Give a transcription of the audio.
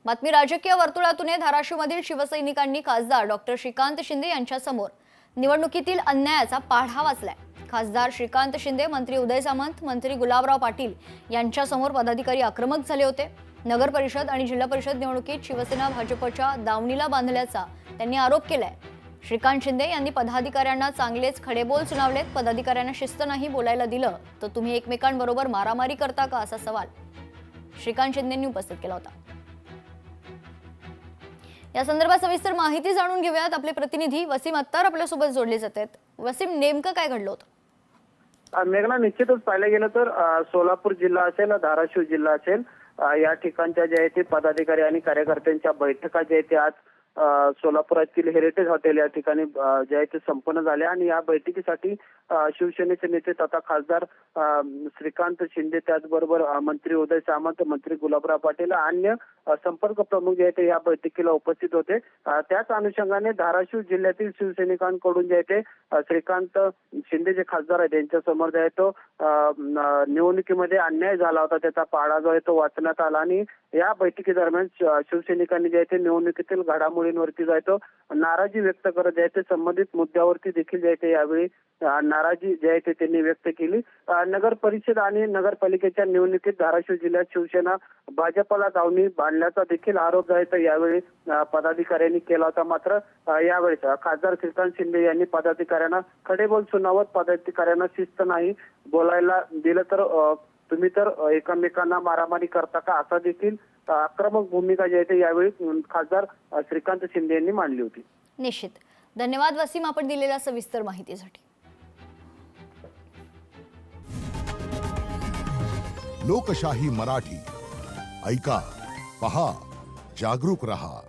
बातमी राजकीय वर्तुळातून आहे। धाराशिवमधील शिवसैनिकांनी खासदार डॉक्टर श्रीकांत शिंदे यांच्यासमोर निवडणुकीतील अन्यायाचा पाढा वाचलाय। खासदार श्रीकांत शिंदे, मंत्री उदय सामंत, मंत्री गुलाबराव पाटील यांच्यासमोर पदाधिकारी आक्रमक झाले होते। नगर परिषद आणि जिल्हा परिषद निवडणुकीत शिवसेना भाजपच्या दावणीला बांधल्याचा त्यांनी आरोप केलाय। श्रीकांत शिंदे यांनी पदाधिकाऱ्यांना चांगलेच खडेबोल सुनावलेत। पदाधिकाऱ्यांना शिस्त नाही बोलायला दिलं तर तुम्ही एकमेकांबरोबर मारामारी करता का, असा सवाल श्रीकांत शिंदेंनी उपस्थित केला होता। या संदर्भात सविस्तर माहिती जाणून घेऊयात। आपले प्रतिनिधी वसीम अत्तार आपल्या सोबत जोडले जातात। वसीम, नेमकं काय घडलं होतं? मेघना, निश्चितच पाहिलं गेलं तर सोलापूर जिल्हा असेल, धाराशिव जिल्हा असेल, या ठिकाणच्या जे आहे ते पदाधिकारी आणि कार्यकर्त्यांच्या बैठका जे आहेत ते आज सोलापुरातील हेरिटेज हॉटेल या ठिकाणी जे आहे ते संपन्न झाले आणि या बैठकीसाठी शिवसेनेचे नेते तथा खासदार श्रीकांत शिंदे, त्याचबरोबर मंत्री उदय सामंत, मंत्री गुलाबराव पाटील, अन्य संपर्क प्रमुख जे आहेत ते या बैठकीला उपस्थित होते। त्याच अनुषंगाने धाराशिव जिल्ह्यातील शिवसैनिकांकडून जे आहे ते श्रीकांत शिंदे जे खासदार आहेत त्यांच्यासमोर जे आहे तो निवडणुकीमध्ये अन्याय झाला होता त्याचा पाढा जो आहे तो वाचण्यात आला आणि या बैठकीदरम्यान शिवसैनिकांनी जे आहे ते निवडणुकीतील घडामोडींवरती जो आहे तो नाराजी व्यक्त करत जे आहे ते संबंधित मुद्द्यावरती देखील जे आहे ते यावेळी नाराजी जे आहे ते त्यांनी व्यक्त केली। नगर परिषद आणि नगरपालिकेच्या निवडणुकीत धाराशिव जिल्ह्यात शिवसेना भाजपला दावणी बांधल्याचा देखील आरोप जो आहे तो यावेळी पदाधिकाऱ्यांनी केला होता। मात्र यावेळेस खासदार श्रीकांत शिंदे यांनी पदाधिकाऱ्यांना खडेबोल सुनावत पदाधिकाऱ्यांना शिस्त नाही बोलायला दिलं तर तुम्ही तर एकमेकांना मारामारी करता का, असा देखील आक्रमक भूमिका जी आहे ते यावेळी खासदार श्रीकांत शिंदे यांनी मांडली होती। निश्चित, धन्यवाद वसीम आपण दिलेल्या सविस्तर माहितीसाठी। लोकशाही मराठी ऐका, पहा, जागरूक रहा।